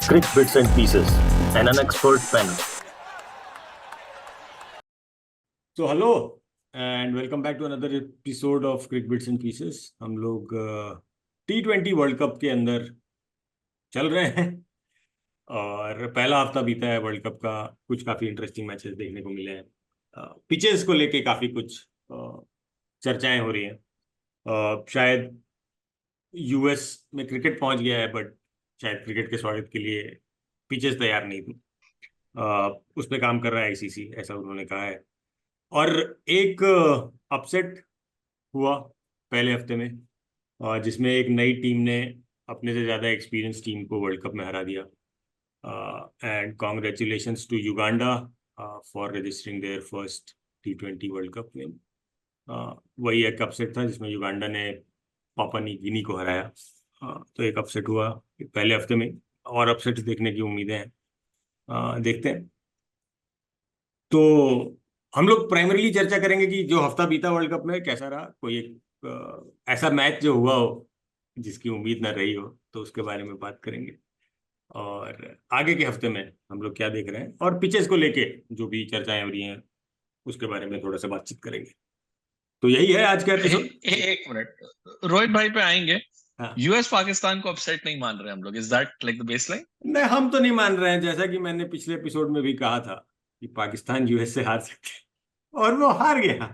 Crick Bits and Pieces, and an expert panel. So hello and welcome back to another episode of Crick Bits and Pieces. हम लोग T20 world cup के अंदर चल रहे हैं और पहला हफ्ता बीता है वर्ल्ड कप का। कुछ काफी इंटरेस्टिंग मैचेस देखने को मिले हैं। पिचेस को लेके काफी कुछ चर्चाएं हो रही हैं। शायद यूएस में क्रिकेट पहुंच गया है, बट शायद क्रिकेट के स्वागत के लिए पिचेस तैयार नहीं थी। उस पर काम कर रहा है आईसीसी, ऐसा उन्होंने कहा है। और एक अपसेट हुआ पहले हफ्ते में, जिसमें एक नई टीम ने अपने से ज़्यादा एक्सपीरियंस टीम को वर्ल्ड कप में हरा दिया। And congratulations to Uganda for registering their first T20 world cup win. वही एक अपसेट था जिसमें युगांडा ने पापा न्यू गिनी को हराया। तो एक अपसेट हुआ पहले हफ्ते में, और अपसेट्स देखने की उम्मीदें हैं। देखते हैं। तो हम लोग प्राइमरीली चर्चा करेंगे कि जो हफ्ता बीता वर्ल्ड कप में कैसा रहा। कोई एक ऐसा मैच जो हुआ हो जिसकी उम्मीद ना रही हो, तो उसके बारे में बात करेंगे। और आगे के हफ्ते में हम लोग क्या देख रहे हैं, और पिचेस को लेके जो भी चर्चाएं हो रही हैं उसके बारे में थोड़ा सा बातचीत करेंगे। तो यही है आज का एपिसोड। एक मिनट, रोहित भाई पे आएंगे। हाँ। यूएस पाकिस्तान को अपसेट नहीं मान रहे हम लोग, is that like the baseline? नहीं, हम तो नहीं मान रहे हैं। जैसा कि मैंने पिछले एपिसोड में भी कहा था कि पाकिस्तान यूएस से हार सकते हैं, और वो हार गया।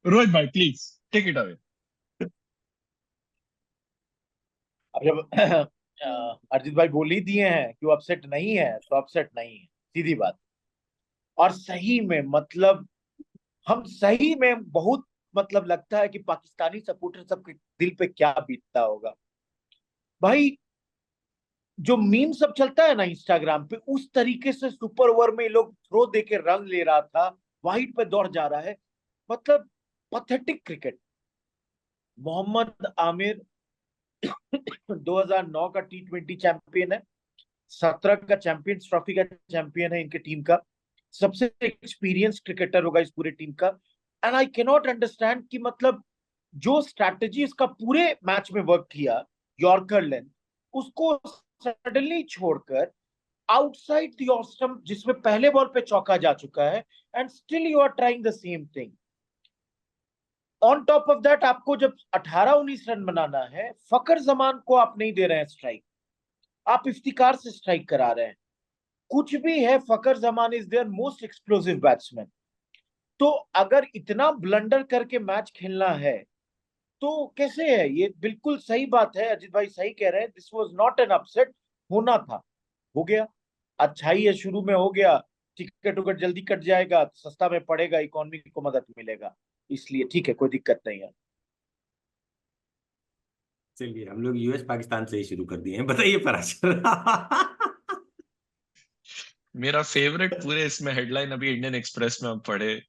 रोहित भाई प्लीज टेक इट अवे। अब जब अरिजीत भाई बोल ही दिए हैं कि वो अपसेट नहीं है, तो अपसेट नहीं है, सीधी बात। और सही में मतलब हम सही में बहुत मतलब लगता है कि पाकिस्तानी सपोर्टर सबके दिल पे क्या बीतता होगा भाई। जो मीम सब चलता है ना इंस्टाग्राम पे, उस तरीके से सुपर ओवर में लोग थ्रो दे के रन ले रहा था, वाइड पे दौड़ जा रहा है। मतलब पथेटिक क्रिकेट। मोहम्मद आमिर 2009 का T20 चैंपियन है, 17 का चैंपियंस ट्रॉफी का चैंपियन है इनके टीम का, सबसे एक्सपीरियंस क्रिकेटर होगा इस पूरे टीम का। एंड आई कैनॉट अंडरस्टैंड कि मतलब जो स्ट्रैटेजी इसका पूरे मैच में वर्क किया, यॉर्कर लेंथ, उसको सडनली छोड़कर आउटसाइड द ऑफ स्टंप, जिसमें पहले बॉल पे चौका जा चुका है, and still you are trying the same thing. On top of that आपको जब 18-19 रन बनाना है, फकर जमान को आप नहीं दे रहे हैं स्ट्राइक, आप इफ्तिकार से स्ट्राइक करा रहे हैं। कुछ भी है, Fakhar Zaman is there most explosive batsman. तो अगर इतना ब्लंडर करके मैच खेलना है तो कैसे है? ये बिल्कुल सही बात है, अजीत भाई सही कह रहे हैं। This was not an upset, होना था, हो गया। अच्छाई है, शुरू में हो गया, टिकट उकट जल्दी कट जाएगा, सस्ता में पड़ेगा, इकोनॉमी को मदद मिलेगा, इसलिए ठीक है, कोई दिक्कत नहीं है। चलिए, हम लोग यूएस पाकिस्तान से ही शुरू कर दिए हैं। बताइए पराशर। मेरा फेवरेट पूरे इसमें हेडलाइन अभी इंडियन एक्सप्रेस में हम पढ़े,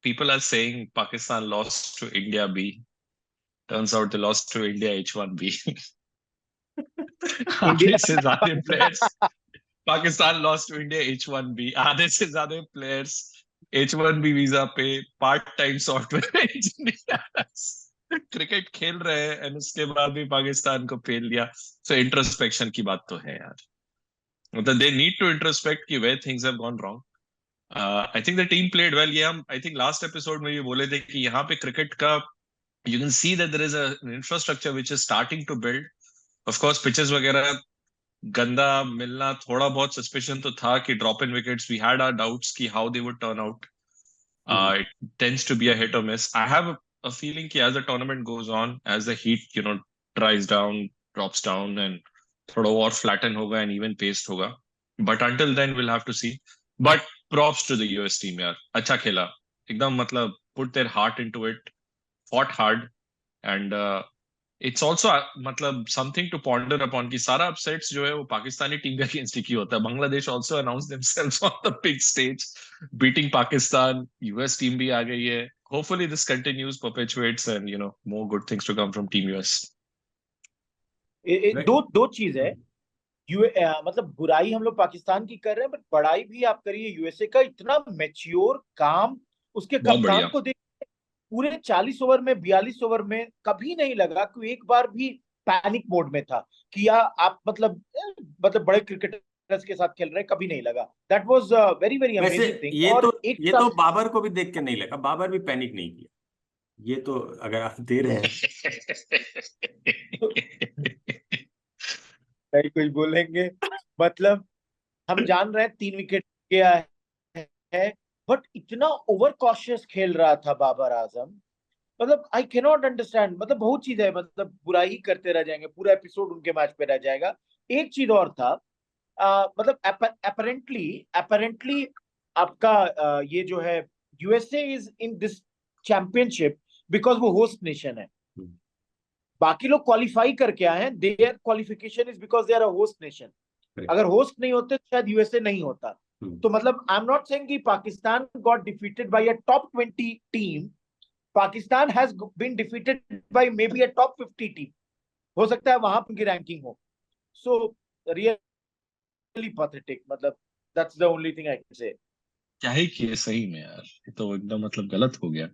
people are saying Pakistan lost to India B, turns out they lost to India H1B। आधे से ज्यादा players, Pakistan lost to India H1B, आधे से ज्यादा प्लेयर्स H1B वीजा पे part time software engineers cricket खेल रहे हैं, एंड उसके बाद भी पाकिस्तान को फेल लिया। सो इंट्रोस्पेक्शन की बात तो है यार, मतलब दे नीड टू इंट्रोस्पेक्ट कि where things have gone wrong. I think the team played well. ये हम आई थिंक लास्ट एपिसोड में भी बोले थे कि यहाँ पे क्रिकेट का you can see that there is an infrastructure which is starting to build. Of course pitches वगैरह गंदा मिलना, थोड़ा बहुत सस्पेशन तो था कि drop in wickets, we had our doubts कि how they would turn out. It tends to be a hit or miss. I have a feeling कि as the tournament goes on, as the heat dries down, drops down, and थोड़ा और flatten होगा and even paced होगा. But until then we'll have to see. But props to the US team यार, अच्छा खेला एकदम, मतलब put their heart into it, fought hard, and it's also मतलब समथिंग टू पॉन्डर अपॉन कि सारा अपसेट्स जो है वो पाकिस्तानी टीम के अगेंस्ट ही होता है। Bangladesh also announce themselves on the big stage beating Pakistan, US team भी आ गई है। Hopefully this continues, perpetuates, and more good things to come from team US. दो चीज है। मतलब बुराई हम लोग पाकिस्तान की कर रहे हैं, बट बड़ाई भी आप करिए यूएसए का। इतना मैच्योर, काम, उसके बहुत कप्तान बढ़िया। को देख, पूरे 40 ओवर में 42 ओवर में कभी नहीं लगा कि एक बार भी पैनिक मोड में था कि या आप मतलब बड़े क्रिकेटर्स के साथ खेल रहे हैं, कभी नहीं लगा। दैट वाज वेरी वेरी वैसे अमेजिंग थिंग। ये और तो एक ये तो बाबर को भी देख के नहीं लगा, बाबर भी पैनिक नहीं किया। ये तो अगर आप दे रहे हैं नहीं कुछ बोलेंगे, मतलब हम जान रहे हैं 3 विकेट गया है, बट इतना ओवर कॉशियस खेल रहा था बाबर आजम। मतलब आई कैन नॉट अंडरस्टैंड, मतलब बहुत चीज है, मतलब बुराई ही करते रह जाएंगे, पूरा एपिसोड उनके मैच पे रह जाएगा। एक चीज और था, मतलब अपेरेंटली आपका ये जो है USA is in this championship because वो होस्ट नेशन है। बाकी लोग क्वालिफाई करके आए हैं, their qualification is because they are a host nation. अगर होस्ट नहीं होते तो शायद यूएसए नहीं होता। तो मतलब आई एम नॉट सेइंग कि Pakistan got defeated by a top 20 team. Pakistan has been defeated by maybe a top 50 team. हो सकता है वहां उनकी रैंकिंग हो। सो रियली पैथेटिक, मतलब that's the only thing I can say. क्या ही किए सही में यार, ये तो एकदम मतलब गलत हो गया।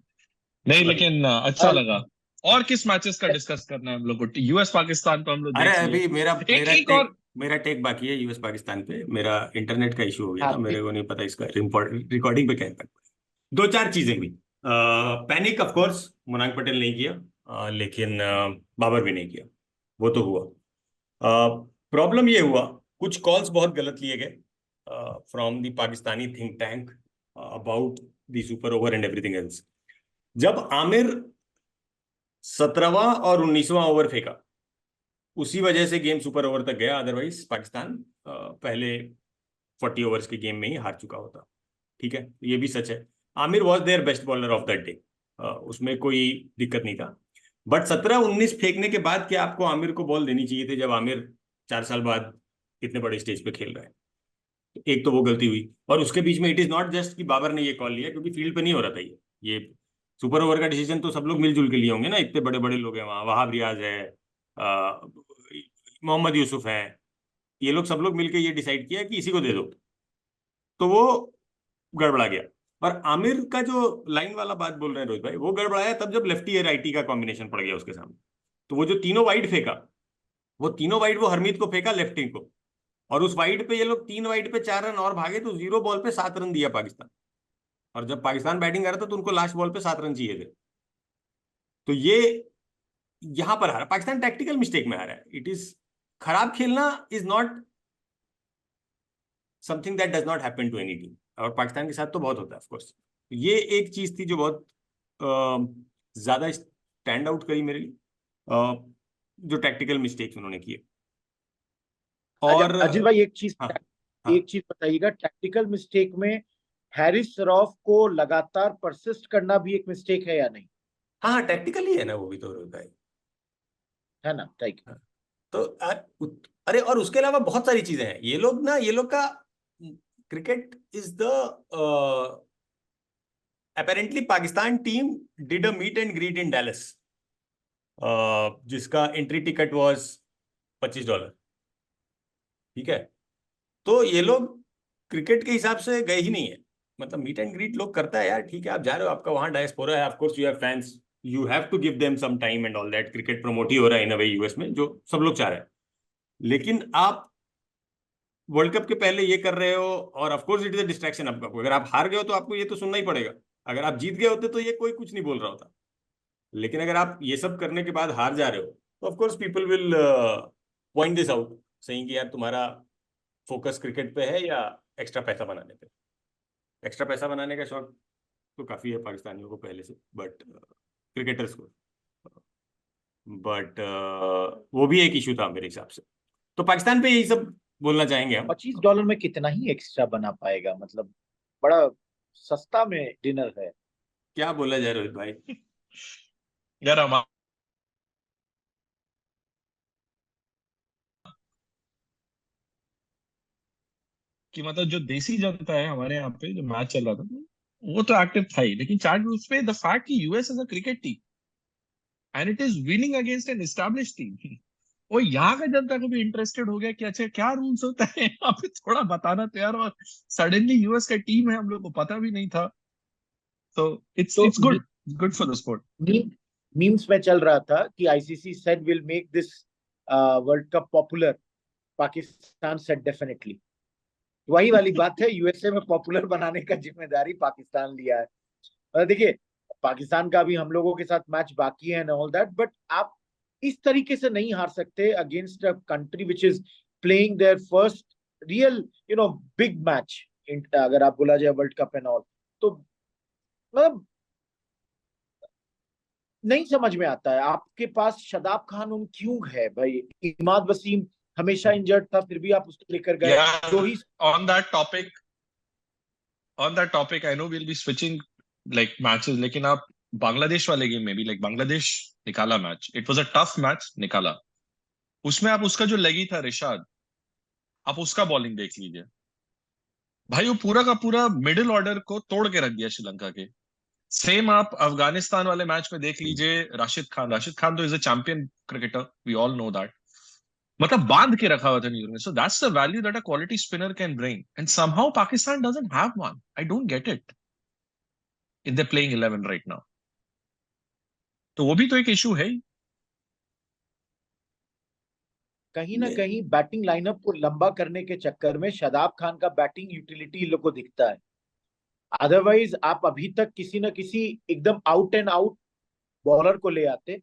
नहीं लेकिन अच्छा लगा। और किस मैचेस का डिस्कस करना है हम लोग को? यूएस पाकिस्तान तो हम लोग अरे देख लिए। अभी एक और मेरा टेक बाकी है यूएस पाकिस्तान पे। मेरा इंटरनेट का इशू हो गया हाँ, था, मेरे को नहीं पता इसका रिकॉर्डिंग पे क्या इम्पैक्ट। दो चार चीजें हुई। पैनिक ऑफ कोर्स मुनांग पटेल नहीं किया, लेकिन बाबर भी नहीं किया, वो तो हुआ। प्रॉब्लम ये हुआ, कुछ कॉल्स बहुत गलत लिए गए from the Pakistani think tank about the super over and everything else. जब आमिर 17वां और 19वां ओवर फेंका, उसी वजह से गेम सुपर ओवर तक गया, अदरवाइज पाकिस्तान पहले 40 ओवर्स के गेम में ही हार चुका होता। ठीक है, ये भी सच है। Aamir was their best bowler of that day, उसमें कोई दिक्कत नहीं था। बट 17-19 फेंकने के बाद क्या आपको आमिर को बॉल देनी चाहिए थी, जब आमिर 4 साल बाद इतने बड़े स्टेज पे खेल रहा है? एक तो वो गलती हुई, और उसके बीच में इट इज नॉट जस्ट कि बाबर ने ये कॉल लिया, क्योंकि फील्ड पे नहीं हो रहा था ये सुपर ओवर का डिसीजन तो सब लोग मिलजुल के लिए होंगे ना, इतने बड़े बड़े लोग हैं वहां, वहाब रियाज है, मोहम्मद यूसुफ है, ये लोग सब लोग मिलकर ये डिसाइड किया कि इसी को दे दो, तो वो गड़बड़ा गया। और आमिर का जो लाइन वाला बात बोल रहे हैं रोहित भाई, वो गड़बड़ाया तब जब लेफ्टी है राइटी का कॉम्बिनेशन पड़ गया उसके सामने। तो वो जो तीनों वाइड फेंका, वो तीनों वाइड वो हरमीत को फेंका लेफ्टी को, और उस वाइड पे ये लोग 3 वाइड पे 4 रन और भागे, तो 0 बॉल पे 7 रन दिया पाकिस्तान। और जब पाकिस्तान बैटिंग कर रहा था तो उनको लास्ट बॉल पे 7 रन चाहिए थे। तो ये यहां पर हारा, पाकिस्तान टैक्टिकल मिस्टेक में हारा है। इट इज खराब खेलना is not something that does not happen to any team, और पाकिस्तान के साथ तो बहुत होता है ऑफ कोर्स। ये एक चीज थी जो बहुत ज्यादा स्टैंड आउट करी मेरे लिए, जो टैक्टिकल मिस्टेक्स उन्होंने किए। और अजित भाई एक चीज, हाँ, एक चीज बताइएगा, टैक्टिकल मिस्टेक में हैरिस रॉफ को लगातार परसिस्ट करना भी एक मिस्टेक है या नहीं? हाँ टैक्टिकल ही है ना, वो भी तो होता है ना? Thank you. तो अरे और उसके अलावा बहुत सारी चीजें हैं। ये लोग ना, ये लोग का cricket is the apparently Pakistan team did a meet and greet in Dallas, जिसका एंट्री टिकट वाज $25। ठीक है, तो ये लोग क्रिकेट के हिसाब से गए ही नहीं है। मतलब मीट एंड ग्रीट लोग करता है यार, ठीक है आप जा रहे हो, आपका वहां डायस्पोरा है, of course you have fans, you have to give them some time and all that. Cricket promote ही हो रहा है इन अ वे यूएस में, जो सब लोग चाह रहे हैं। लेकिन आप वर्ल्ड कप के पहले ये कर रहे हो, और of course it is a distraction आपका। अगर आप हार गए हो तो आपको ये तो सुनना ही पड़ेगा। अगर आप जीत गए होते तो ये कोई कुछ नहीं बोल रहा होता। लेकिन अगर आप ये सब करने के बाद हार जा रहे हो, तो of course people will point this out, saying कि यार तुम्हारा फोकस क्रिकेट पे है या एक्स्ट्रा पैसा बनाने पे। एक्स्ट्रा पैसा बनाने का शौक तो काफी है पाकिस्तानियों को पहले से, बट क्रिकेटर्स को, बट वो भी एक इशू था मेरे हिसाब से। तो पाकिस्तान पे यही सब बोलना चाहेंगे हम। $25 में कितना ही एक्स्ट्रा बना पाएगा, मतलब बड़ा सस्ता में डिनर है। क्या बोला जाए रोहित भाई? यार हम कि मतलब जो देसी जनता है हमारे यहाँ पे, जो मैच चल रहा था वो तो एक्टिव था ही, लेकिन चार्ट रूल्स पे द फैक्ट कि US is a cricket team and it is winning against an established team, वो यहाँ का जनता को भी इंटरेस्टेड हो गया कि अच्छा क्या रूल्स होता है यहाँ पे, थोड़ा बताना तो यार। और सडनली यूएस का टीम है, हम लोग को पता भी नहीं था। तो इट्स तो it's good. Good for the sport. Memes में चल रहा था कि ICC said will make this world cup popular, Pakistan said definitely. वही वाली बात है, यूएसए में पॉपुलर बनाने का जिम्मेदारी पाकिस्तान लिया है। और देखिए, पाकिस्तान का भी हम लोगों के साथ मैच बाकी है एंड ऑल दैट, बट आप इस तरीके से नहीं हार सकते against a country which is playing their first real big match, अगर आप बोला जाए वर्ल्ड कप एंड ऑल। तो मतलब नहीं समझ में आता है, आपके पास शादाब खान उन क्यों है भाई? इमाद वसीम हमेशा इंजर्ड था, फिर भी आप उसको लेकर गए। Yeah, तो ही on that topic, I know we'll be switching like matches, लेकिन आप बांग्लादेश वाले गेम में भी बांग्लादेश निकाला match, it was a tough match, निकाला। उसमें आप उसका जो लगी था रिशाद, आप उसका बॉलिंग देख लीजिए भाई, वो पूरा का पूरा मिडिल ऑर्डर को तोड़ के रख दिया श्रीलंका के। सेम आप अफगानिस्तान वाले मैच में देख लीजिए, राशिद खान तो is a champion cricketer, we all know that, मतलब बांध के रखा हुआ था New Zealand. So that's the value that a quality spinner can bring, and somehow Pakistan doesn't have one. I don't get it in the playing 11 right now. तो वो भी तो एक इशू है ही। कहीं ना कहीं बैटिंग लाइनअप को लंबा करने के चक्कर में शादाब खान का बैटिंग यूटिलिटी इन लोग को दिखता है। अदरवाइज आप अभी तक किसी न किसी एकदम आउट एंड आउट बॉलर को ले आते,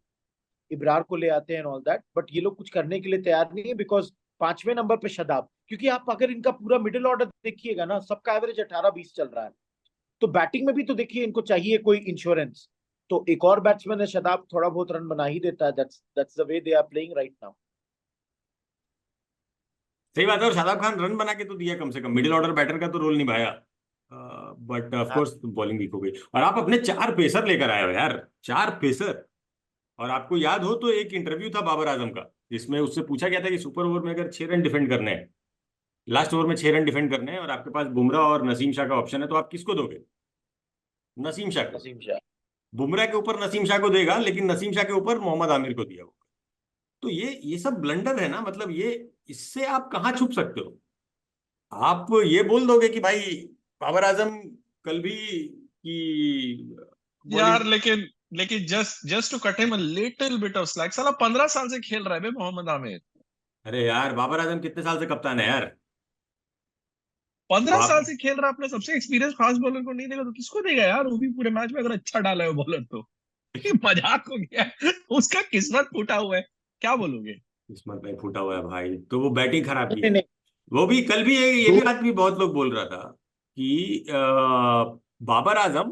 इब्रार को ले आते हैं ऑल दैट, बट ये लोग कुछ करने के लिए तैयार नहीं है, बिकॉज 5वें नंबर पे शादाब। क्योंकि आप अगर इनका पूरा मिडिल ऑर्डर देखिएगा ना, सबका एवरेज 18-20 चल रहा है। तो बैटिंग में भी तो देखिए, इनको चाहिए कोई इंश्योरेंस। तो एक और बैट्समैन है शादाब, थोड़ा बहुत रन बना ही देता है। That's the way they are playing right now. सही बात है, और शादाब खान रन बना के तो दिया, कम से कम मिडिल ऑर्डर बैटर का तो रोल निभाया। But of course bowling weak हो गई। और आप अपने 4 पेसर लेकर आए हो यार, 4 पेसर। और आपको याद हो तो एक इंटरव्यू था बाबर आजम का, जिसमें उससे पूछा गया था कि सुपर ओवर में अगर 6 रन डिफेंड करने हैं, लास्ट ओवर में 6 रन डिफेंड करने हैं, और आपके पास बुमराह और नसीम शाह का ऑप्शन है, तो आप किसको दोगे? नसीम शाह को। नसीम शाह। बुमराह के ऊपर नसीम शाह को देगा, लेकिन नसीम शाह के ऊपर मोहम्मद आमिर को दिया होगा। तो ये सब ब्लंडर है ना, मतलब ये, इससे आप कहाँ छुप सकते हो? आप ये बोल दोगे कि भाई बाबर आजम कल भी कि यार लेकिन just to cut him a little bit of slack, साला 15 साल से खेल रहा है बे मोहम्मद आमिर। अरे यार, बाबर आजम कितने साल से कप्तान है यार? 15 बाप साल से खेल रहा है, अपने सबसे एक्सपीरियंस फास्ट बॉलर को नहीं देगा तो किसको देगा यार? वो भी पूरे मैच में अगर अच्छा डाला है बॉलर तो ये मजाक हो गया। उसका किस्मत फूटा हुआ है, क्या बोलोगे? किस्मत में फूटा हुआ है भाई, तो वो बैटिंग खराब की नहीं है। नहीं, वो भी कल भी ये भी बात भी बहुत लोग बोल रहा था कि बाबर आजम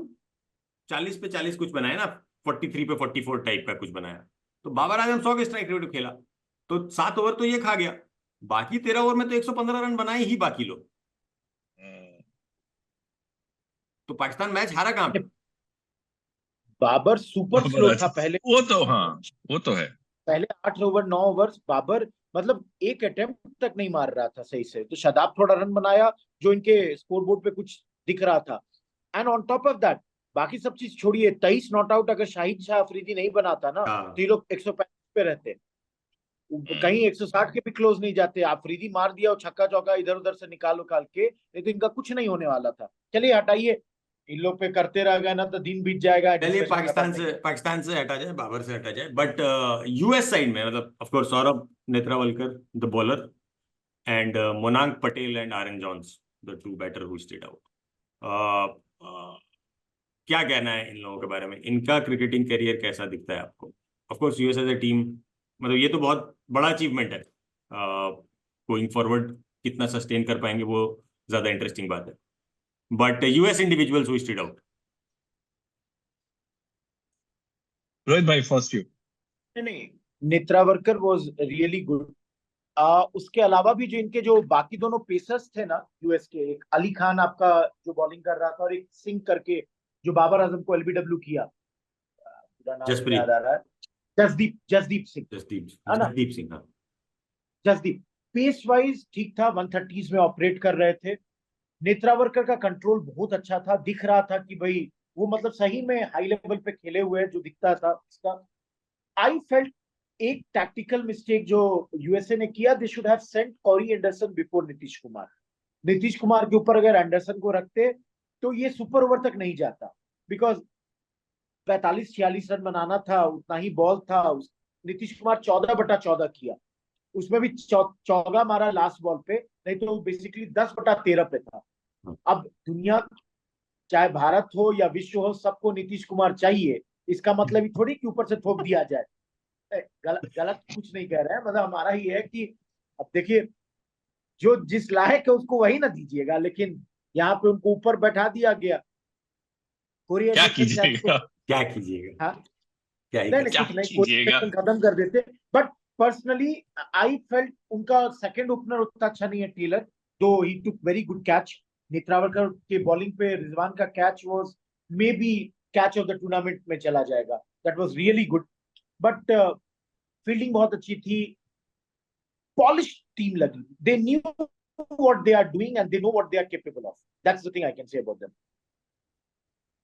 40 पे 40 कुछ बनाया ना, 43 पे 44 टाइप का कुछ बनाया। तो बाबर आजम 100 के स्ट्राइक रेट खेला, तो 7 ओवर तो ये खा गया। बाकी 13 ओवर में तो 115 रन बनाए ही बाकी लोग। तो पाकिस्तान मैच हारा कहां पे? बाबर सुपर स्लो था पहले। वो तो हाँ, वो तो है। पहले 8 ओवर 9 ओवर बाबर मतलब एक अटेम्प्ट तक नहीं मार रहा था सही से। तो शादाब थोड़ा रन बनाया जो इनके स्कोर बोर्ड पे कुछ दिख रहा था। And on top of that, बाकी सब चीज छोड़िए, 23 नॉट आउट अगर शाहिद शाह अफरीदी नहीं बनाता ना, तो ये लोग 135 पे रहते, कहीं 160 के भी क्लोज नहीं जाते। अफरीदी मार दिया और छक्का चौका इधर उधर से निकाल के, नहीं तो इनका कुछ नहीं होने वाला था। चलिए हटाइए, इन लोग पे करते रह गए ना तो दिन बीत जाएगा। चलिए पाकिस्तान से हटा जाए, बाबर से हटा जाए, बट यूएस साइड में मतलब of course Saurabh Netravalkar the bowler, and Monank Patel and Aaron Jones the 2 batter who stayed out. क्या कहना है इन लोगों के बारे में? इनका क्रिकेटिंग करियर कैसा दिखता है आपको? Of course US as a team, मतलब ये तो बहुत बड़ा अचीवमेंट है। गोइंग फॉरवर्ड कितना सस्टेन कर पाएंगे वो ज्यादा इंटरेस्टिंग बात है, but US individuals who stayed out. Rohit भाई फर्स्ट यू। नहीं, नेत्रावरकर वाज रियली गुड। उसके अलावा भी जो इनके जो बाकी दोनों पेसर्स थे ना यूएस के, एक अली खान आपका जो बॉलिंग कर रहा था, और एक सिंह करके जो बाबर आजम को एलबीडब्ल्यू किया, पूरा नाम नहीं याद आ रहा है, जसदीप सिंह, है ना? जसदीप सिंह, हाँ। जसदीप पेस वाइज ठीक था, 130s में ऑपरेट कर रहे थे। नेत्रावरकर का कंट्रोल बहुत अच्छा था, दिख रहा था कि भाई वो मतलब सही में हाई लेवल पे खेले हुए जो दिखता था इसका। आई फेल्ट एक टैक्टिकल मिस्टेक जो यूएसए ने किया, they should have sent Carry Anderson before Nitish Kumar. Nitish Kumar के ऊपर अगर एंडरसन को रखते तो ये सुपर ओवर तक नहीं जाता, बिकॉज 45-46 रन बनाना था, उतना ही बॉल था। नीतीश कुमार 14/14 किया, उसमें भी चौका मारा लास्ट बॉल पे, नहीं तो बेसिकली 10/13 पे था। अब दुनिया, चाहे भारत हो या विश्व हो, सबको नीतीश कुमार चाहिए। इसका मतलब ही थोड़ी कि ऊपर से थोप दिया जाए। गलत कुछ नहीं कह रहे हैं, मतलब हमारा ही है कि अब देखिए, जो जिस लायक है उसको वही ना दीजिएगा, लेकिन यहाँ पे उनको ऊपर बैठा दिया गया। कोरिया क्या सेक्शन शायद कीजिएगा? क्या कीजिएगा? हाँ, क्या ही नहीं कर नहीं क्या कुछ नहीं, कोरिया कीजिएगा? सेक्शन खत्म कर देते। बट पर्सनली आई फेल्ट उनका सेकंड ओपनर उतना अच्छा नहीं है टेलर, दो ही टुक वेरी गुड कैच। नेत्रावलकर के बॉलिंग पे रिजवान का catch was may be catch of the tournament में चला जाएगा, that was really good. But fielding बहुत अच्छी थी, पॉलिश टीम लगी, they knew what they are doing and they know what they are capable of. That's the thing I can say about them.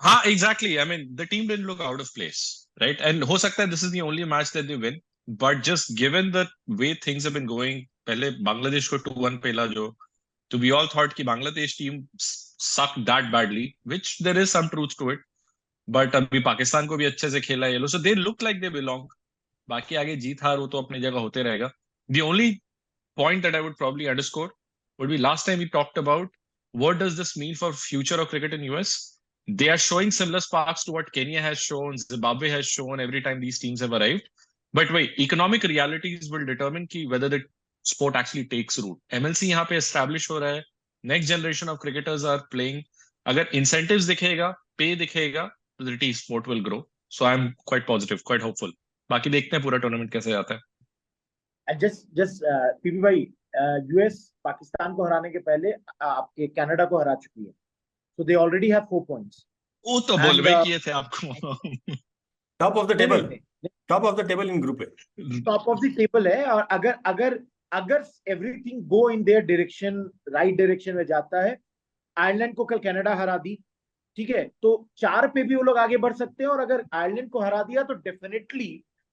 हाँ, exactly. I mean, the team didn't look out of place, right? And हो सकता है this is the only match that they win, but just given the way things have been going, पहले बांग्लादेश को 2-1 पेला जो, तो we all thought कि Bangladesh team sucked that badly, which there is some truth to it. But अभी पाकिस्तान को भी अच्छे से खेला ये लोग, so they look like they belong. बाकी आगे जीत हार वो तो अपनी जगह होते रहेगा. The only point that I would probably underscore would be last time we talked about what does this mean for future of cricket in US. They are showing similar sparks to what Kenya has shown, Zimbabwe has shown every time these teams have arrived. But wait, economic realities will determine ki whether the sport actually takes root. MLC यहाँ पे establish हो रहा है, next generation of cricketers are playing. अगर incentives दिखेगा, pay दिखेगा, तो the sport will grow. So I'm quite positive, quite hopeful. बाकी देखते हैं पूरा टूर्नामेंट कैसे जाता है. And just पीपी भाई, यूएस पाकिस्तान को हराने के पहले आपके कनाडा को हरा चुकी है, so they already have 4 points. वो तो बोलवे किए थे आपको. टॉप ऑफ द टेबल, नहीं, top of the table in group है. टॉप ऑफ द टेबल है, और अगर everything go in their direction, right direction में जाता है, आयरलैंड को कल कनाडा हरा दी, ठीक है, तो 4 पे भी वो लोग आगे बढ़ सकते हैं। और अगर आयरलैंड को हरा दिया तो डेफिनेटली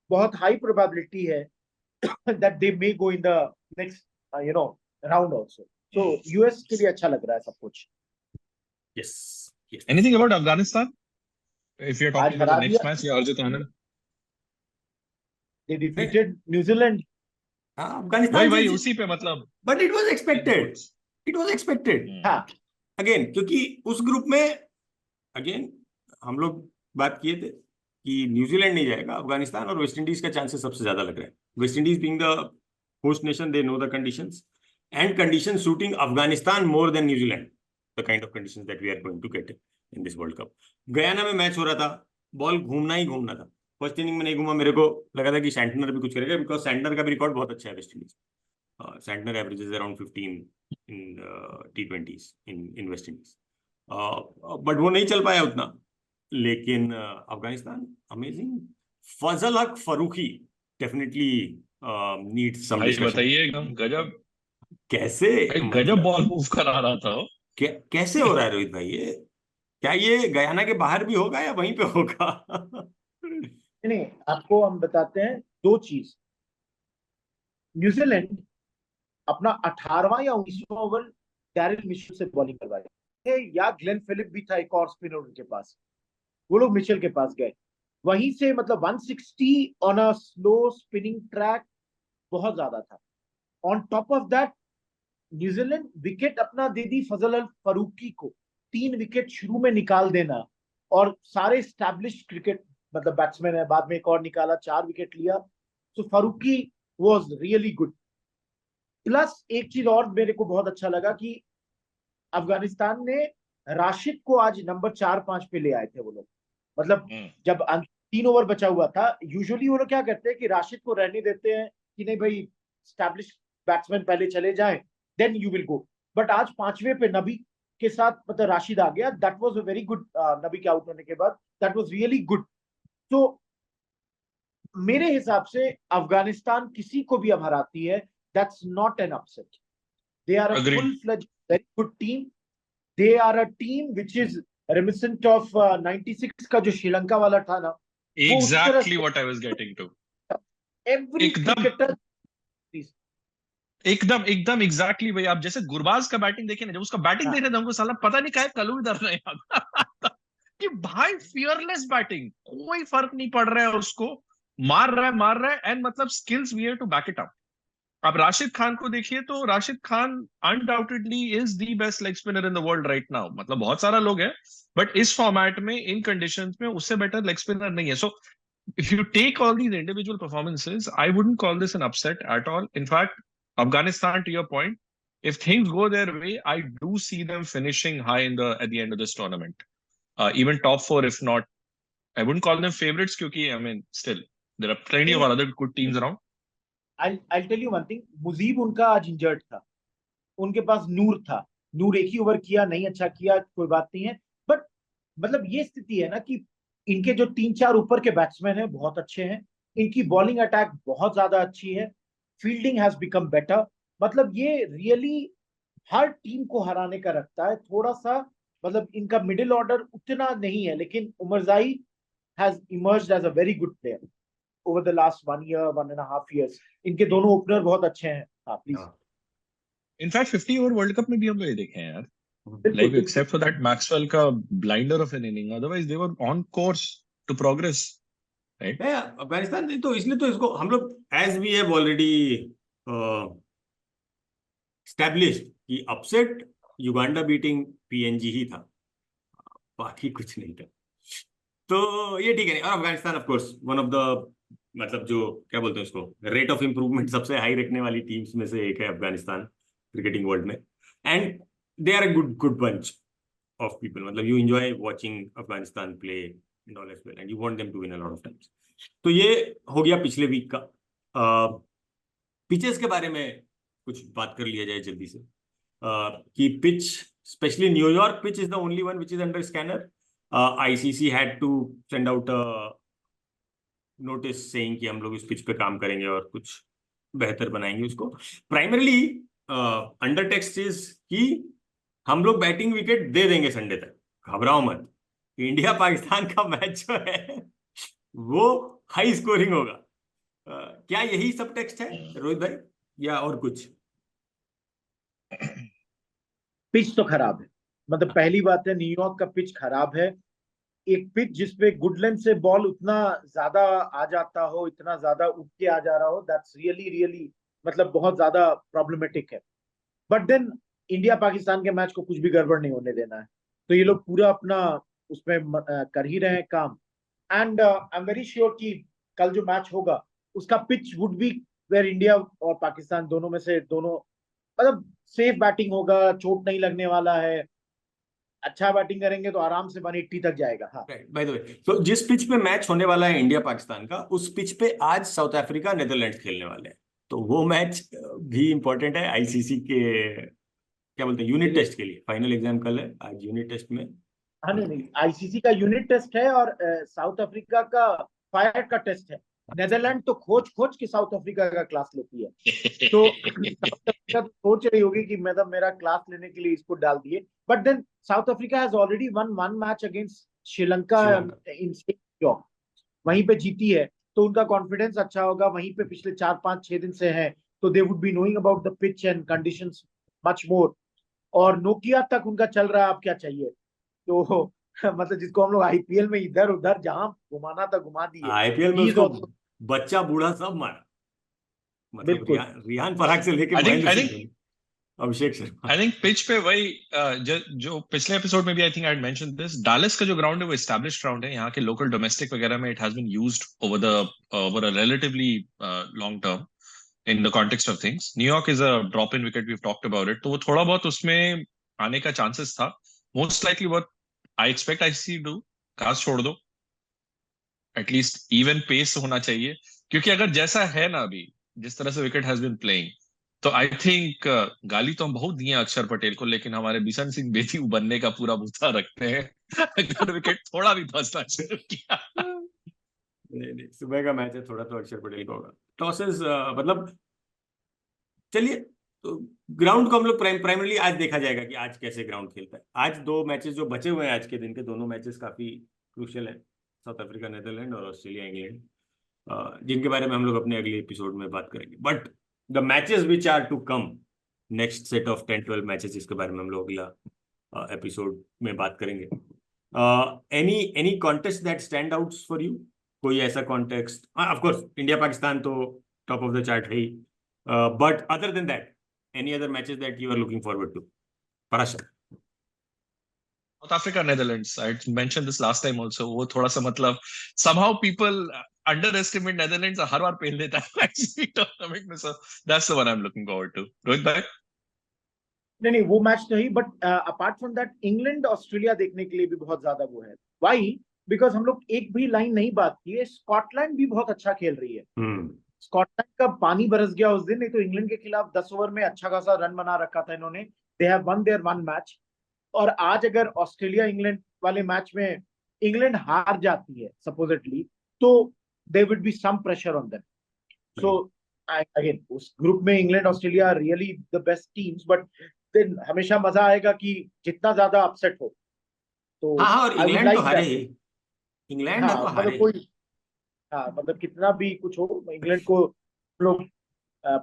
बहुत हाई प्रोबेबिलिटी है that they may go in the next round also. So US के लिए अच्छा लग रहा है सब कुछ. Yes. Yes. Anything about Afghanistan? If you're talking about the next हरा match, yeah, Arjit Anand. they defeated New Zealand. हाँ, अफगानिस्तान वही उसी पे मतलब. But it was expected. It was expected. हाँ, अगेन, क्योंकि उस ग्रुप में अगेन हम लोग बात किए थे कि न्यूजीलैंड नहीं जाएगा, अफगानिस्तान और वेस्ट इंडीज का चांसेस सबसे ज्यादा लग रहा है. West Indies being the host nation, they know the conditions, and condition suiting Afghanistan more than New Zealand, the kind of conditions that we are going to get in this world cup. Guyana में match हो रहा था, ball घूमना ही घूमना था. First inning में नहीं घूमा, मेरे को लगा था कि सैंटनर भी कुछ करेगा, बिकॉज सैंटनर का भी रिकॉर्ड बहुत अच्छा है West Indies. Santner averages around 15 in T20s in West Indies, but वो नहीं चल पाया उतना. लेकिन अफगानिस्तान अमेजिंग. फजल हक फरूखी डेफिनेटली नीड्स सम डिस्कशन. बताइए, एकदम गजब. कैसे गजब बॉल मूव करा रहा था. कैसे हो रहा है रोहित भाई? ये क्या ये गयाना के बाहर भी होगा या वहीं पे होगा? नहीं, आपको हम बताते हैं 2 चीज. न्यूजीलैंड अपना 18वां या 19वां ओवर डैरिल मिशेल से बॉलिंग करवाई, या ग्लेन फिलिप भी था एक और स्पिनर उनके पास, वो लोग मिशेल के पास गए. वहीं से मतलब 160 on a slow spinning track बहुत ज्यादा था. On top of that New Zealand wicket अपना दे दी फजल अल फरूकी को. 3 विकेट शुरू में निकाल देना, और सारे स्टैब्लिश क्रिकेट मतलब बैट्समैन है, बाद में एक और निकाला, 4 विकेट लिया. तो Farooqui was really good. Plus एक चीज और मेरे को बहुत अच्छा लगा कि अफगानिस्तान ने राशिद को आज नंबर 4-5 पे ले आए थे वो लोग. मतलब जब 3 ओवर बचा हुआ था, यूजुअली वो लोग क्या करते हैं कि राशिद को रहने देते हैं कि नहीं भाई, स्टैब्लिश बैट्समैन पहले चले जाएं, then you will go. But आज 5वें पे नबी के साथ मतलब राशिद आ गया. That was a very good. नबी के आउट होने के बाद दैट वाज रियली गुड. तो मेरे हिसाब से अफगानिस्तान किसी को भी अब हराती है, that's not an upset. They are a full-fledged very good team. They are a team which is reminiscent of 96 का जो श्रीलंका वाला था ना. Exactly what I was getting to. Every cricketer एकदम एग्जैक्टली भाई. आप जैसे गुरबाज का बैटिंग देखे ना, जब उसका बैटिंग देखे तो हमको साला पता नहीं क्या कलू इधर नहीं आता. कि भाई फियरलेस बैटिंग, कोई फर्क नहीं पड़ रहा है उसको, मार रहा है एंड मतलब skills we have to back it up. आप राशिद खान को देखिए तो Rashid Khan undoubtedly is the best leg spinner in the world right now. मतलब बहुत सारा लोग है, बट इस फॉर्मेट में, इन कंडीशंस में उससे बेटर लेग स्पिनर नहीं है। सो if you take all these individual performances, I wouldn't call this an upset at all. In fact, Afghanistan, to your point, if things go their way, I do see them finishing high at the end of this tournament. Even top four, if not, I wouldn't call them favorites, because I mean, still there are plenty of other good teams around. I'll tell you one thing. Mujib उनका आज injured था, उनके पास नूर था, नूर एक ही over किया, नहीं अच्छा किया, कोई बात नहीं है, बट मतलब ये स्थिति है ना कि इनके जो 3-4 ऊपर के बैट्समैन हैं बहुत अच्छे हैं, इनकी बॉलिंग अटैक बहुत ज्यादा अच्छी है, फील्डिंग हैज बिकम बेटर। मतलब ये रियली हर टीम को हराने का रखता है। थोड़ा सा मतलब इनका मिडिल ऑर्डर उतना नहीं है, लेकिन Omarzai has emerged as a very good player over the last 1 year 1.5 years। इनके दोनों ओपनर बहुत अच्छे हैं। हाँ please. In fact 50 over world cup में भी हम लोग ये देखे हैं यार, like except for that Maxwell का blinder of an inning, otherwise they were on course to progress, right? Afghanistan नहीं, तो इसलिए तो इसको हम लोग as we have already established कि अपसेट युगांडा बीटिंग पीएनजी ही था, बाकी कुछ नहीं था। तो ये ठीक है। और Afghanistan of course one of the, मतलब जो क्या बोलते हैं उसको, रेट ऑफ इंप्रूवमेंट सबसे हाई रखने वाली टीम्स में से एक है अफगानिस्तान क्रिकेटिंग वर्ल्ड में। And they are a good bunch of people. मतलब you enjoy watching Afghanistan play and all as well, and you want them to win a lot of times. तो ये हो गया पिछले वीक का। पिचेस के बारे में कुछ बात कर लिया जाए जल्दी से, कि pitch, specially New York pitch is the only one which is under scanner. ICC had to send out notice saying कि हम लोग इस पिच पे काम करेंगे और कुछ बेहतर बनाएंगे उसको। प्राइमरली अंडर टेक्स्ट इज कि हम लोग बैटिंग विकेट दे देंगे संडे तक, घबराओ मत। इंडिया पाकिस्तान का मैच जो है वो हाई स्कोरिंग होगा। क्या यही सब टेक्स्ट है रोहित भाई, या और कुछ? पिच तो खराब है। मतलब पहली बात है, न्यूयॉर्क का पिच खराब है। एक पिच जिसपे गुडलैंड से बॉल उतना ज्यादा आ जाता हो, इतना ज्यादा उठ के आ जा रहा हो, दैट्स रियली मतलब बहुत ज्यादा प्रॉब्लमेटिक है। बट देन इंडिया पाकिस्तान के मैच को कुछ भी गड़बड़ नहीं होने देना है, तो ये लोग पूरा अपना उसमें कर ही रहे हैं काम। And I am very sure कि कल जो मैच होगा उसका pitch would be where India और पाकिस्तान दोनों में से दोनों मतलब सेफ बैटिंग होगा, चोट नहीं लगने वाला है, अच्छा बैटिंग करेंगे तो आराम से 180 तक जाएगा। हाँ बाय द वे, तो जिस पिच पे मैच होने वाला है इंडिया पाकिस्तान का, उस पिच पे आज साउथ अफ्रीका नेदरलैंड्स खेलने वाले हैं, तो वो मैच भी इंपॉर्टेंट है आईसीसी के क्या बोलते हैं यूनिट टेस्ट के लिए। फाइनल एग्जाम कल है, आज यूनिट टेस्ट में। हाँ नहीं आईसीसी का यूनिट टेस्ट है और साउथ अफ्रीका का फायर का टेस्ट है। नेदरलैंड तो खोज के साउथ अफ्रीका का क्लास लेती है, तो साउथ अफ्रीका तो सोच रही होगी कि मतलब मेरा क्लास लेने के लिए इसको डाल दिए। But then South Africa has already won match against Sri Lanka in New York, वहीं पे जीती है, तो उनका कॉन्फिडेंस अच्छा होगा। वहीं पे पिछले 4-5-6 दिन से है, तो they would be knowing about the pitch and conditions much more. और नोकिया तक उनका चल रहा है, आप क्या चाहिए। तो मतलब जिसको हम लोग आईपीएल में इधर उधर जहां घुमाना था घुमा दिए, आईपीएल में उसको बच्चा बूढ़ा सब मारा। मतलब रियान पराग से लेके Abhishek Sharma. I think pitch पे वही जो पिछले एपिसोड में भी I think I had mentioned this, Dallas का जो ग्राउंड है वो एस्टैब्लिश्ड ग्राउंड है। यहाँ के लोकल डोमेस्टिक वगैरह में it has been used over a relatively long term in the context of things. New York is a drop-in wicket, we've talked about it. तो वो थोड़ा बहुत उसमें आने का chances था. Most likely what I expect ICC do, घास छोड़ दो. At least even pace होना चाहिए. क्योंकि अगर जैसा है ना अभी, जिस तरह से wicket has been playing, तो I think गाली तो हम बहुत दिए अक्षर पटेल को, लेकिन हमारे बिशन सिंह बेदी बनने का पूरा बूथा रखते हैं अगर विकेट थोड़ा भी फंसना शुरू किया। नहीं, सुबह का मैच है, थोड़ा तो अक्षर पटेल का होगा। टॉसेस मतलब चलिए, तो ग्राउंड को हम लोग प्राइमरली आज देखा जाएगा कि आज कैसे ग्राउंड खेलता है। आज 2 मैचेस जो बचे हुए हैं आज के दिन के, दोनों मैचेस काफी क्रूशियल है, साउथ अफ्रीका नेदरलैंड और ऑस्ट्रेलिया इंग्लैंड, जिनके बारे में हम लोग अपने अगले एपिसोड में बात करेंगे। But the matches which are to come, next set of 10-12 matches, जिसके बारे में हम लोग अगला एपिसोड में बात करेंगे, Any contest that stand outs for you? कोई ऐसा context? Of course India Pakistan तो टॉप ऑफ द चार्ट है ही, but other than that any other matches that you are looking forward to? Parashar? South Africa, Netherlands. I mentioned this last time also. वो थोड़ा सा मतलब somehow people underestimate Netherlands. हर बार पहन लेता है actually tournament में. So that's the one I'm looking forward to. Rohit भाई? नहीं वो मैच नहीं, but apart from that England Australia देखने के लिए भी बहुत ज्यादा वो है. वाई? बिकॉज हम लोग एक भी लाइन नहीं बात की है, स्कॉटलैंड भी बहुत अच्छा खेल रही है. स्कॉटलैंड का पानी बरस गया उस दिन, नहीं तो इंग्लैंड के खिलाफ 10 ओवर में अच्छा खासा रन बना रखा था इन्होंने. They have won their one match. और आज अगर ऑस्ट्रेलिया इंग्लैंड वाले मैच में इंग्लैंड हार जाती है सपोजिटली, तो there would be some pressure on them. So again उस ग्रुप में England Australia really the best teams, but then हमेशा मजा आएगा कि जितना ज्यादा अपसेट हो. तो हाँ, और इंग्लैंड तो हारे ही. इंग्लैंड है तो हारे. मतलब कोई मतलब कितना भी कुछ हो, इंग्लैंड को लोग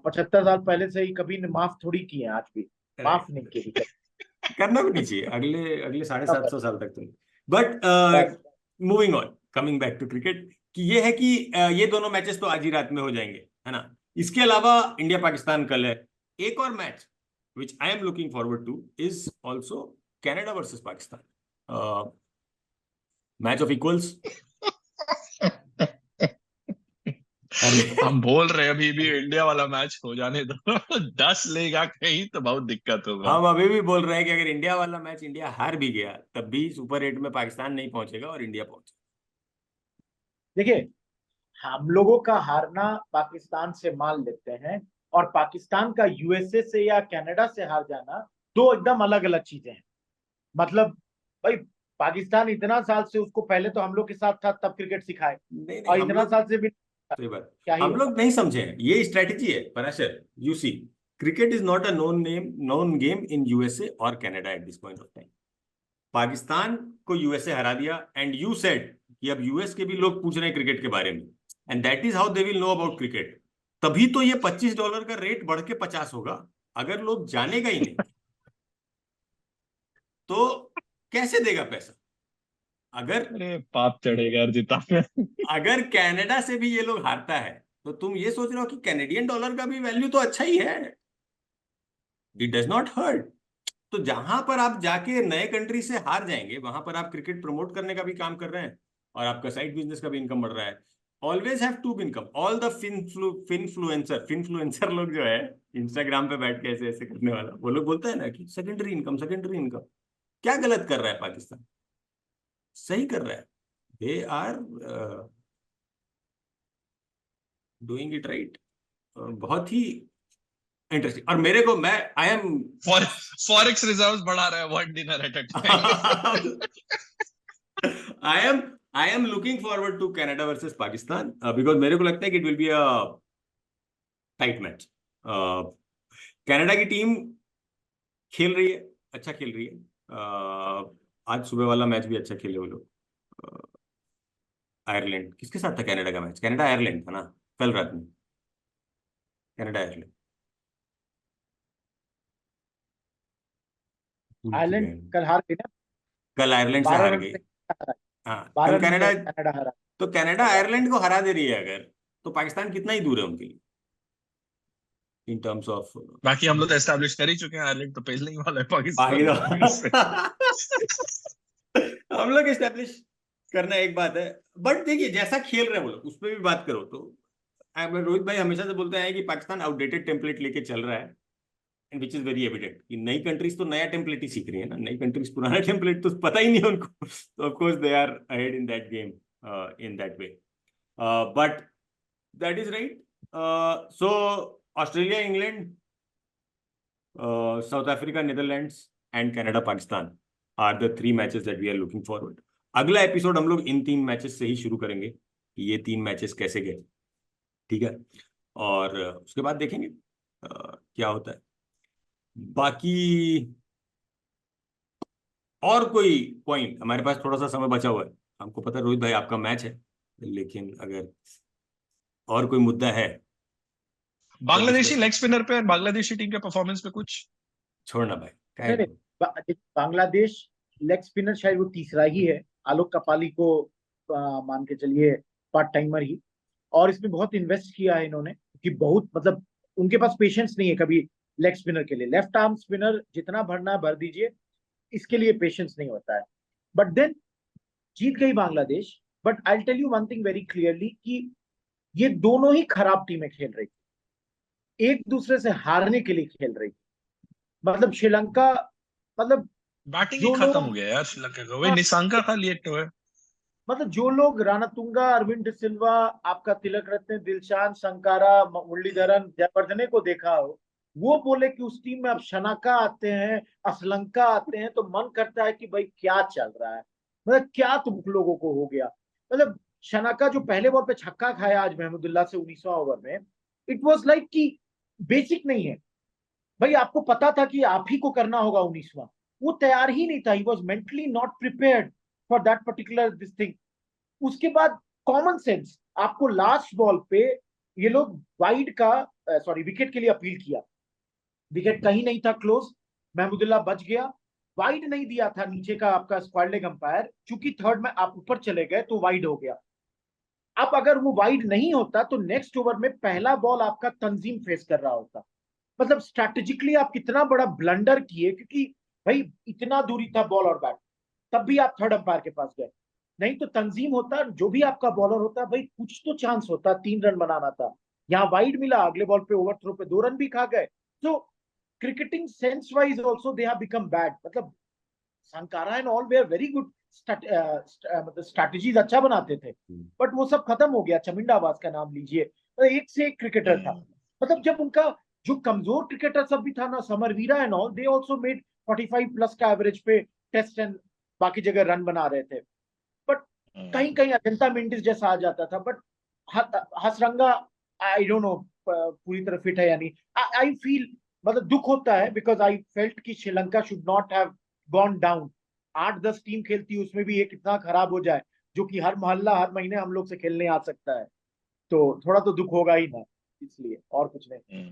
75 साल पहले से ही कभी माफ थोड़ी किए हैं, आज भी माफ नहीं किए. करना भी नहीं चाहिए अगले 750 साल तक. तो but moving on, coming back to cricket, कि ये है कि ये दोनों मैचेस तो आज ही रात में हो जाएंगे, है ना. इसके अलावा इंडिया पाकिस्तान कल है. एक और match which I am looking forward to is also Canada versus Pakistan. Match of equals. हम बोल रहे हैं अभी भी इंडिया वाला मैच हो जाने दो. 10 लेगा कहीं तो बहुत दिक्कत होगा. हम अभी भी बोल रहे हैं कि अगर इंडिया वाला मैच इंडिया हार भी गया, तब भी सुपर 8 में पाकिस्तान नहीं पहुंचेगा और इंडिया पहुंचेगा. देखिए, हम लोगों का हारना पाकिस्तान से मान लेते हैं, और पाकिस्तान का यूएसए से या कनाडा से हार जाना दो एकदम अलग अलग चीजें हैं. मतलब भाई, पाकिस्तान इतना साल से, उसको पहले तो हम लोग के साथ था तब क्रिकेट सिखाए, नहीं, और इतना साल से भी सही बात. क्या ही हम लोग नहीं समझे. ये स्ट्रेटेजी है Parashar. You see, cricket is not a known game in USA और Canada at this point of time. Pakistan को यूएसए हरा दिया, एंड यू सेड कि अब यूएस के भी लोग पूछ रहे हैं क्रिकेट के बारे में, and that is how they will know about cricket. तभी तो ये $25 का रेट बढ़ के 50 होगा. अगर लोग जानेगा ही नहीं तो कैसे देगा पैसा? अगर पाप चढ़ेगा अर्जिता. अगर कनाडा से भी ये लोग हारता है, तो तुम ये सोच रहे हो कि कैनेडियन डॉलर का भी वैल्यू तो अच्छा ही है. It does not hurt. तो जहां पर आप जाके नए कंट्री से हार जाएंगे, वहां पर आप क्रिकेट प्रमोट करने का भी काम कर रहे हैं, और आपका साइड बिजनेस का भी इनकम बढ़ रहा है. Always have to income. All the finfluencer लोग जो है इंस्टाग्राम पे बैठ के ऐसे ऐसे करने वाला, वो लोग बोलता है ना कि सेकेंडरी इनकम. क्या गलत कर रहा है पाकिस्तान? सही कर रहा है. They are doing it right. बहुत ही इंटरेस्टिंग. और मेरे को, मैं आई एम फॉरेक्स रिजर्व्स बढ़ा रहा है one dinner at a time. I am looking forward to Canada versus Pakistan because मेरे को लगता है कि it will be a tight match. Canada की टीम खेल रही है, अच्छा खेल रही है. आज सुबह वाला मैच भी अच्छा खेले वो लोग. आयरलैंड किसके साथ था कनाडा का मैच? कनाडा आयरलैंड था ना कल रात में. कनाडा आयरलैंड कल हार गई ना. कल आयरलैंड से हार गई. हाँ, कल कनाडा हरा. तो कनाडा आयरलैंड को हरा दे रही है अगर, तो पाकिस्तान कितना ही दूर है उनके लिए इन टर्म्स ऑफ. बाकी हम लोग तो एस्टैब्लिश कर ही चुके हैं, आयरलैंड तो पहले ही वाला है पाकिस्तान. हम लोग एस्टैब्लिश करना एक बात है, बट देखिए जैसा खेल रहे हैं वो लोग, उस पर भी बात करो तो रोहित भाई हमेशा से बोलते हैं कि पाकिस्तान आउटडेटेड टेम्पलेट लेके चल रहा है, and which is very evident कि नई कंट्रीज तो नया टेम्पलेट ही सीख रही है ना. नई कंट्रीज पुराना टेम्पलेट तो पता ही नहीं है उनको. तो of course they are ahead in that game in that way. But that is right. So Australia, England, South Africa, Netherlands and Canada Pakistan are the 3 matches that we are looking forward. अगला episode हम लोग इन 3 matches से ही शुरू करेंगे कि ये 3 matches कैसे गए. ठीक है, और उसके बाद देखेंगे क्या होता है. बाकी और कोई पॉइंट? हमारे पास थोड़ा सा समय बचा हुआ है. हमको पता है रोहित भाई आपका मैच है, लेकिन अगर और कोई मुद्दा है. बांग्लादेशी लेग स्पिनर पे और बांग्लादेशी टीम के परफॉर्मेंस पे कुछ छोड़ना भाई. बांग्लादेश लेग स्पिनर शायद वो तीसरा ही है, आलोक कपाली को मान के चलिए पार्ट टाइमर ही, और इसमें बहुत इन्वेस्ट किया है इन्होंने, कि बहुत मतलब उनके पास पेशेंस नहीं है कभी लेग स्पिनर के लिए। लेफ्ट आर्म स्पिनर जितना भरना है भर दीजिए, इसके लिए पेशेंस नहीं होता है। बट देन जीत गई Bangladesh. But I tell you one thing very clearly कि ये दोनों ही खराब टीमें खेल रही थी, एक दूसरे से हारने के लिए खेल रही थी। मतलब श्रीलंका, मतलब बैटिंग ही जो खत्म लोग, हो गया यार श्रीलंका का। वही हाँ, निशंका का लिए तो है। मतलब जो लोग रानातुंगा, अरविंद डिसिल्वा, आपका तिलक रत्ने, दिलशान, संकारा, मुरलीधरन, जयवर्धने को देखा हो, वो बोले कि उस टीम में अब शनाका आते हैं, असलंका आते हैं, तो मन करता है कि भाई क्या चल रहा है, मतलब क्या तुम लोगों को हो गया। मतलब शनाका जो पहले बॉल पे छक्का खाया आज महमूदुल्लाह से 19वां ओवर में, इट वाज लाइक कि बेसिक नहीं है भाई, आपको पता था कि आप ही को करना होगा 19वां, वो तैयार ही नहीं था, he was mentally not prepared for that particular this thing. उसके बाद कॉमन सेंस, आपको लास्ट बॉल पे ये लोग वाइड का सॉरी विकेट के लिए अपील किया, विकेट कहीं नहीं था क्लोज, महमूदुल्लाह बच गया, वाइड नहीं दिया था नीचे का आपका स्क्वायर लेग अंपायर, चूंकि थर्ड में आप ऊपर चले गए तो वाइड हो गया। अब अगर वो वाइड नहीं होता तो नेक्स्ट ओवर में पहला बॉल आपका तंजीम फेस कर रहा होता। मतलब स्ट्रैटेजिकली आप कितना बड़ा ब्लंडर किए, क्योंकि भाई इतना दूरी था बॉल और बैट, तब भी आप थर्ड अंपायर के पास गए। नहीं तो तंजीम होता, जो भी आपका बॉलर होता भाई कुछ तो चांस होता, 3 रन बनाना था, यहाँ वाइड मिला, अगले बॉल पे ओवर थ्रो पे 2 रन भी खा गए। तो cricketing sense wise also they have become bad. मतलब Sangakkara and all were very good, मतलब स्ट्रैटेजीज अच्छा बनाते थे, बट वो सब खत्म हो गया। चमिंडा आवाज का नाम लीजिए, तो एक से एक क्रिकेटर था। मतलब जब उनका जो कमजोर क्रिकेटर सब भी था ना, Samaraweera and all, they also made 45 plus का एवरेज पे टेस्ट एंड बाकी जगह रन बना रहे थे। बट कहीं कहीं अजंता मेंडिस जैसा आ जाता था। But Hasaranga, I don't know पूरी तरह फिट है या नहीं। आई फील, मतलब दुख होता है, बिकॉज आई फेल्ट कि Sri Lanka should not have gone down. 8-10 team खेलती, उसमें भी एक इतना खराब हो जाए जो कि हर मोहल्ला हर महीने हम लोग से खेलने आ सकता है, तो थोड़ा तो दुख होगा ही ना, इसलिए और कुछ नहीं।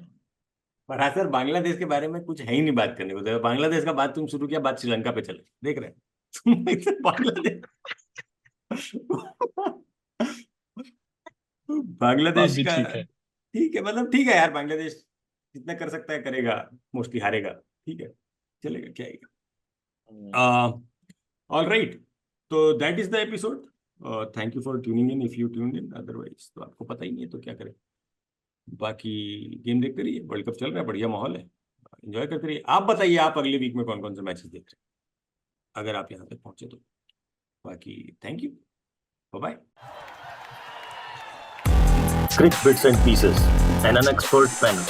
पर हाँ सर, बांग्लादेश के बारे में कुछ है ही नहीं बात करने को। तो बांग्लादेश का बात तुम शुरू किया, बात श्रीलंका पे चले, देख रहे हैं बांग्लादेश बात बांग्लादेश भी का ठीक है। ठीक है, मतलब ठीक है यार, बांग्लादेश जितना कर सकता है करेगा, मोस्टली हारेगा, ठीक है, चलेगा, क्या है। ऑल राइट, तो that is the episode. Thank you for tuning in, if you tuned in, otherwise तो आपको पता ही नहीं है तो क्या करें। बाकी गेम देखते रहिए, वर्ल्ड कप चल रहा है, बढ़िया माहौल है, एंजॉय करते रहिए। आप बताइए आप अगले वीक में कौन कौन से मैचेस देख रहे हैं, अगर आप यहाँ तक पहुंचे तो। बाकी thank you, bye bye. Crick Bits and Pieces, an unexpert panel.